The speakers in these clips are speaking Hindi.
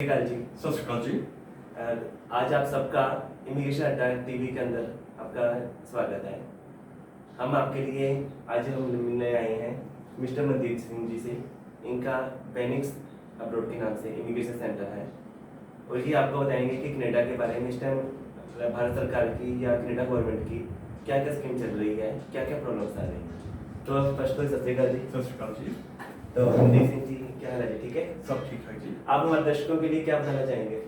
श्रीकाल जी। सत श्रीकाल जी। आज आप सबका इमिग्रेशन अड्डा टीवी के अंदर आपका स्वागत है। हम आपके लिए आज हम मिलने आए हैं मिस्टर मनदीप सिंह जी से। इनका फेनिक्स अब्रॉड के नाम से इमिग्रेशन सेंटर है और ये आपको बताएंगे कि कनाडा के बारे में इस टाइम भारत सरकार की या कनाडा गवर्नमेंट की क्या क्या स्कीम चल रही है, क्या क्या प्रॉब्लम्स आ रही हैं। तो फर्स्ट तो सत श्रीकाल जी। सत श्रीकाल जी। तो मनदीप सिंह जी क्या हाल है, ठीक है? सब ठीक है जी। आप हमारे दर्शकों के लिए क्या बताना चाहेंगे?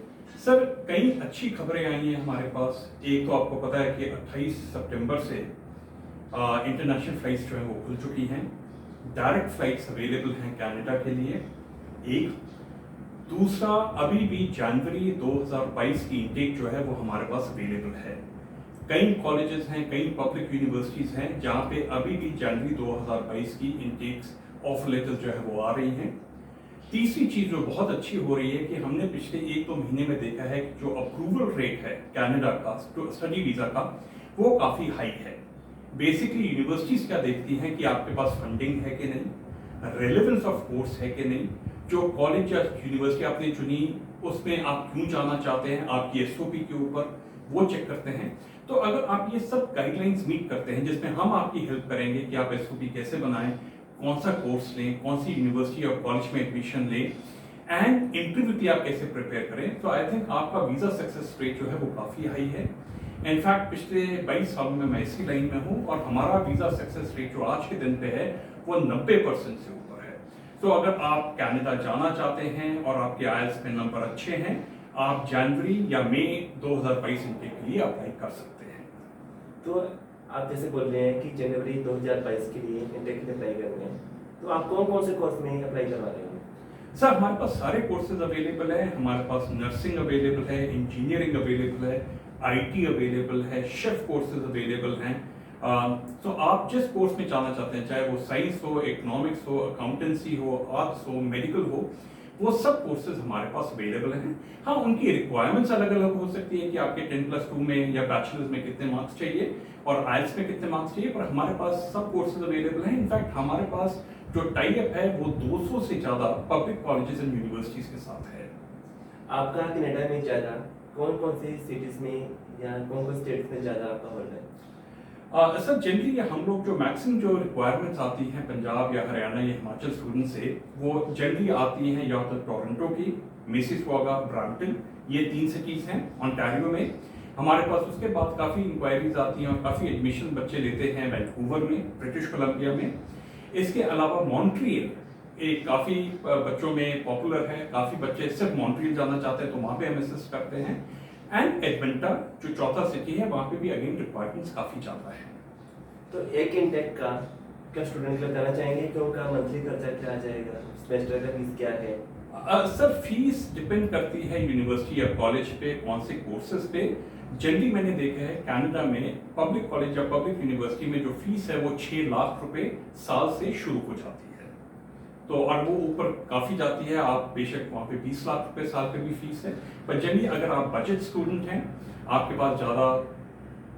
सर, कई अच्छी खबरें आई हैं हमारे पास। एक तो आपको पता है कि 28 सितंबर से इंटरनेशनल फ्लाइट्स जो हैं वो खुल चुकी हैं। डायरेक्ट फ्लाइट्स अवेलेबल हैं कनाडा के लिए। एक दूसरा, अभी भी जनवरी 2022 की इंटेक जो है वो हमारे पास अवेलेबल है। कई कॉलेजेस हैं, कई पब्लिक यूनिवर्सिटीज़ हैं जहाँ पे अभी भी जनवरी 2022 की इंटेक्स ऑफर लेटर्स जो है वो आ रही हैं। तीसरी चीज़ जो बहुत अच्छी हो रही है कि हमने पिछले 1-2 महीने में देखा है कि जो अप्रूवल रेट है कनाडा का स्टडी वीज़ा का वो काफ़ी हाई है। बेसिकली यूनिवर्सिटीज़ क्या देखती हैं कि आपके पास फंडिंग है कि नहीं, रेलेवेंस ऑफ कोर्स है कि नहीं, जो कॉलेज या यूनिवर्सिटी आपने चुनी उसमें आप क्यों जाना चाहते हैं, आपकी एसओपी के ऊपर वो चेक करते हैं। तो अगर आप ये सब गाइडलाइंस मीट करते हैं जिसमें हम आपकी हेल्प करेंगे कि आप एसओपी कैसे बनाएं, कौन सा कोर्स लें, कौन सी यूनिवर्सिटी और कॉलेज में एडमिशन लें एंड इंटरव्यू की आप कैसे प्रिपेयर करें, तो आई थिंक आपका वीज़ा सक्सेस रेट जो है वो काफ़ी हाई है। इनफैक्ट पिछले 22 सालों में मैं इसी लाइन में हूँ और हमारा वीज़ा सक्सेस रेट जो आज के दिन पे है वो 90% से ऊपर है। तो अगर आप कनाडा जाना चाहते हैं और आपके आईएलटीएस में नंबर अच्छे हैं, आप जनवरी या मई 2022 इंटेक के लिए अप्लाई कर सकते हैं। तो आप जैसे बोल रहे हैं कि जनवरी 2022 के लिए इंटेक के लिए अप्लाई कर रहे हैं, तो आप कौन कौन से कोर्स में अप्लाई करवा रहे हैं? सर, हमारे पास सारे कोर्सेज अवेलेबल है। हमारे पास नर्सिंग अवेलेबल है, इंजीनियरिंग अवेलेबल है, आईटी अवेलेबल है, शेफ कोर्सेज अवेलेबल हैं। तो आप जिस कोर्स में जाना चाहते हैं, चाहे वो साइंस हो, इकोनॉमिक्स हो, अकाउंटेंसी हो, आर्ट्स हो, मेडिकल हो, वो सब कोर्सेज हमारे पास अवेलेबल हैं। हाँ, उनकी रिक्वायरमेंट्स अलग अलग हो सकती है कि आपके 10+2 में या बैचलर्स में कितने मार्क्स चाहिए और आईएलटीएस में कितने मार्क्स चाहिए, पर हमारे पास सब कोर्सेज अवेलेबल हैं। इनफैक्ट हमारे पास जो टाई अप है वो 200 से ज़्यादा पब्लिक कॉलेजेस एंड यूनिवर्सिटीज़ के साथ है। आपका कनाडा में ज़्यादा कौन कौन सी सिटीज़ में या कौन कौन स्टेट्स में ज़्यादा आपका होल्ड है? सर, जनरली हम लोग जो मैक्सिमम जो रिक्वायरमेंट्स आती हैं पंजाब या हरियाणा या हिमाचल स्टूडेंट से, वो जनरली आती हैं या तो टोरंटो की, मिसिसॉगा, ब्रैम्पटन, ये 3 सिटीज़ हैं ओंटारियो में। हमारे पास उसके बाद काफ़ी इंक्वायरीज आती हैं और काफ़ी एडमिशन बच्चे लेते हैं वैंकूवर में, ब्रिटिश कोलंबिया में। इसके अलावा मॉन्ट्रियल एक काफ़ी बच्चों में पॉपुलर है, काफ़ी बच्चे सिर्फ मॉन्ट्रियल जाना चाहते हैं तो वहाँ पे हम असिस्ट करते हैं। एंड एडमंटन जो चौथा सिटी है वहाँ पे भी अगेन रिक्वायरमेंट्स काफ़ी ज़्यादा है। तो एक इंटेक का क्या स्टूडेंट के लिए बताना चाहेंगे कि उनका मंथली खर्चा क्या आ जाएगा, सेमेस्टर का फीस क्या है? सर, फीस डिपेंड करती है यूनिवर्सिटी या कॉलेज पे, कौन से कोर्सेज पे। जनरली मैंने देखा है कनाडा में पब्लिक कॉलेज या पब्लिक यूनिवर्सिटी में जो फीस है वो 6 लाख रुपए साल से शुरू हो जाती है। तो और वो ऊपर काफ़ी जाती है, आप बेशक वहाँ पे 20 लाख रुपए साल पे भी फीस है। पर जनरली अगर आप बजट स्टूडेंट हैं, आपके पास ज़्यादा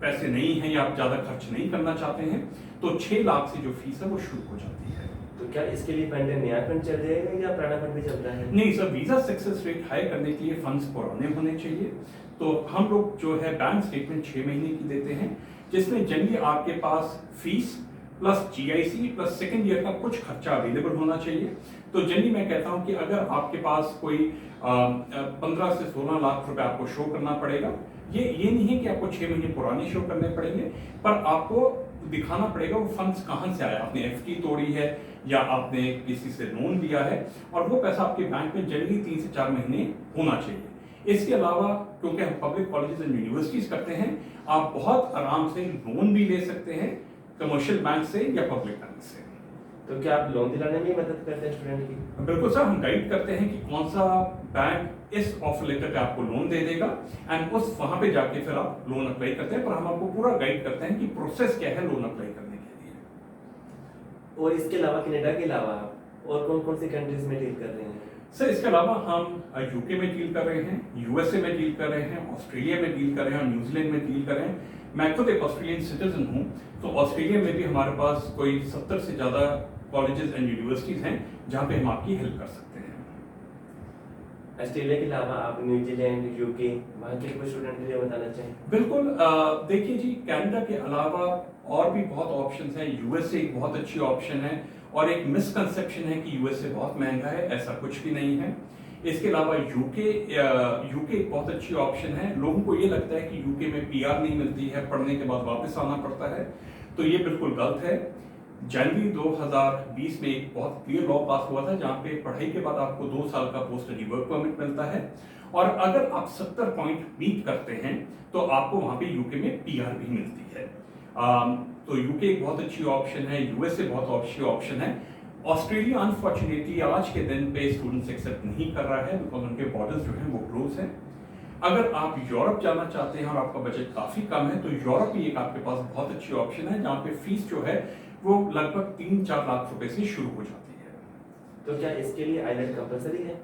पैसे नहीं हैं या आप ज़्यादा खर्च नहीं करना चाहते हैं, तो 6 लाख से जो फीस है वो शुरू हो जाती है। तो क्या इसके लिए फंड नया फंड चल जाएगा या पुराना फंड भी चलता है? नहीं sir, visa success rate high करने के लिए फंड्स पुराने होने चाहिए। तो हम लोग जो है बैंक स्टेटमेंट 6 महीने की देते हैं, जिसमें जनरली आपके पास fees plus GIC plus second year का कुछ खर्चा अवेलेबल होना चाहिए। तो जनरली मैं कहता हूं कि अगर आपके पास कोई 15 से 16 लाख रुपए आपको शो करना पड़ेगा। ये नहीं है कि आपको 6 महीने पुराने शो करने पड़ेंगे, पर आपको दिखाना पड़ेगा वो फंड्स कहाँ से आया, आपने एफडी तोड़ी है या आपने किसी से लोन लिया है, और वो पैसा आपके बैंक में जनरली 3 से 4 महीने होना चाहिए। इसके अलावा क्योंकि हम पब्लिक कॉलेजेस एंड यूनिवर्सिटीज करते हैं, आप बहुत आराम से लोन भी ले सकते हैं कमर्शियल बैंक से या पब्लिक बैंक से। तो क्या आप लोन दिलाने में मदद करते हैं स्टूडेंट की? बिल्कुल सर, हम गाइड करते हैं कि कौन सा बैंक इस ऑफर लेटर पे आपको लोन दे देगा एंड उस वहां पे जाके फिर आप लोन अप्लाई करते हैं। पर हम आपको पूरा गाइड करते हैं कि प्रोसेस क्या है लोन अप्लाई करने के लिए। और इसके अलावा कनाडा के अलावा और कौन कौन सी कंट्रीज में डील कर रहे हैं? सर, इसके अलावा हम यूके में डील कर रहे हैं, यूएसए में डील कर रहे हैं, ऑस्ट्रेलिया में डील कर रहे हैं और न्यूजीलैंड में डील कर रहे हैं। मैं खुद एक ऑस्ट्रेलियन सिटीजन हूँ, तो ऑस्ट्रेलिया में भी हमारे पास कोई 70 से ज़्यादा कॉलेजेस एंड यूनिवर्सिटीज़ हैं जहाँ पे हम आपकी हेल्प कर सकते हैं। ऑस्ट्रेलिया के अलावा आप न्यूजीलैंड, यूके, वहाँ के कुछ स्टूडेंट के लिए बताना चाहें? बिल्कुल, देखिए जी, कनाडा के अलावा और भी बहुत ऑप्शंस हैं। यूएसए एक बहुत अच्छी ऑप्शन है, और एक मिसकंसेप्शन है कि यूएसए बहुत महंगा है, ऐसा कुछ भी नहीं है। इसके अलावा यूके एक बहुत अच्छी ऑप्शन है। लोगों को ये लगता है कि यूके में पीआर नहीं मिलती है, पढ़ने के बाद वापस आना पड़ता है, तो ये बिल्कुल गलत है। जनवरी 2020 में एक बहुत क्लियर लॉ पास हुआ था, जहाँ पे पढ़ाई के बाद आपको 2 साल का पोस्ट स्टडी वर्क परमिट मिलता है, और अगर आप 70 पॉइंट मीट करते हैं तो आपको वहाँ पे यूके में पीआर भी मिलती है। तो यूके एक बहुत अच्छी ऑप्शन है, यूएसए बहुत अच्छी ऑप्शन है। ऑस्ट्रेलिया अनफॉर्चुनेटली आज के दिन पे स्टूडेंट्स एक्सेप्ट नहीं कर रहा है, बिकॉज उनके बॉर्डर्स जो हैं वो क्लोज हैं। अगर आप यूरोप जाना चाहते हैं और आपका बजट काफी कम है, तो यूरोप भी एक आपके पास बहुत अच्छी ऑप्शन है, जहाँ पे फीस जो है वो लगभग 3-4 लाख रुपए से शुरू हो जाती है। तो क्या इसके लिए आइलेट कंपलसरी है?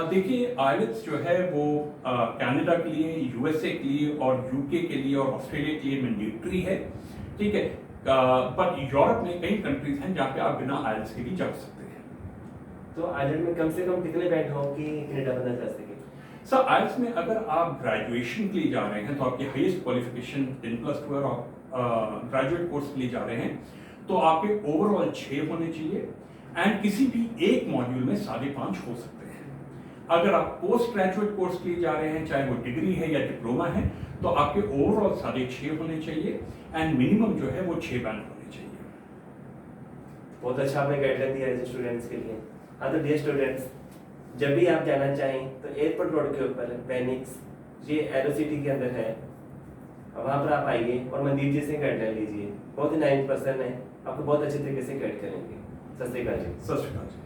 देखिए, आइलेट्स जो है वो कनाडा के लिए, यूएसए के लिए और यूके के लिए और ऑस्ट्रेलिया के लिए मैंडेटरी है, ठीक है। पर यूरोप में कई कंट्रीज हैं जहाँ पे आप बिना आइलेट्स के भी जा सकते हैं। तो आइलेट में कम से कम कितने बैंड हो कि कनाडा बंदा जा सके? सर, आइल्स में अगर आप ग्रेजुएशन के लिए जा रहे हैं तो आपकी हाईएस्ट क्वालिफिकेशन 10+2 और आप ग्रेजुएट कोर्स के लिए जा रहे हैं तो आपके ओवरऑल 6 होने चाहिए, एंड किसी भी एक मॉड्यूल में 5.5 हो सकते हैं। अगर आप पोस्ट ग्रेजुएट कोर्स के लिए जा रहे हैं, चाहे वो डिग्री है या डिप्लोमा है, तो आपके ओवरऑल 6.5 होने चाहिए, एंड मिनिमम जो है वो 6 बैंड होने चाहिए। बहुत अच्छा आपने गाइडलाइन दिया है स्टूडेंट्स के लिए। हाँ, तो डियर स्टूडेंट्स, जब भी आप जाना चाहें तो एयरपोर्ट रोड के ऊपर वेनिक्स, ये एरो सिटी के अंदर है, वहाँ पर आप आइए और मनदीप जी से गाइडलाइन लीजिए। बहुत ही नाइस पर्सन है, आपको बहुत अच्छे तरीके से गाइड करेंगे। सत श्री अकाल जी। सत श्री अकाल जी।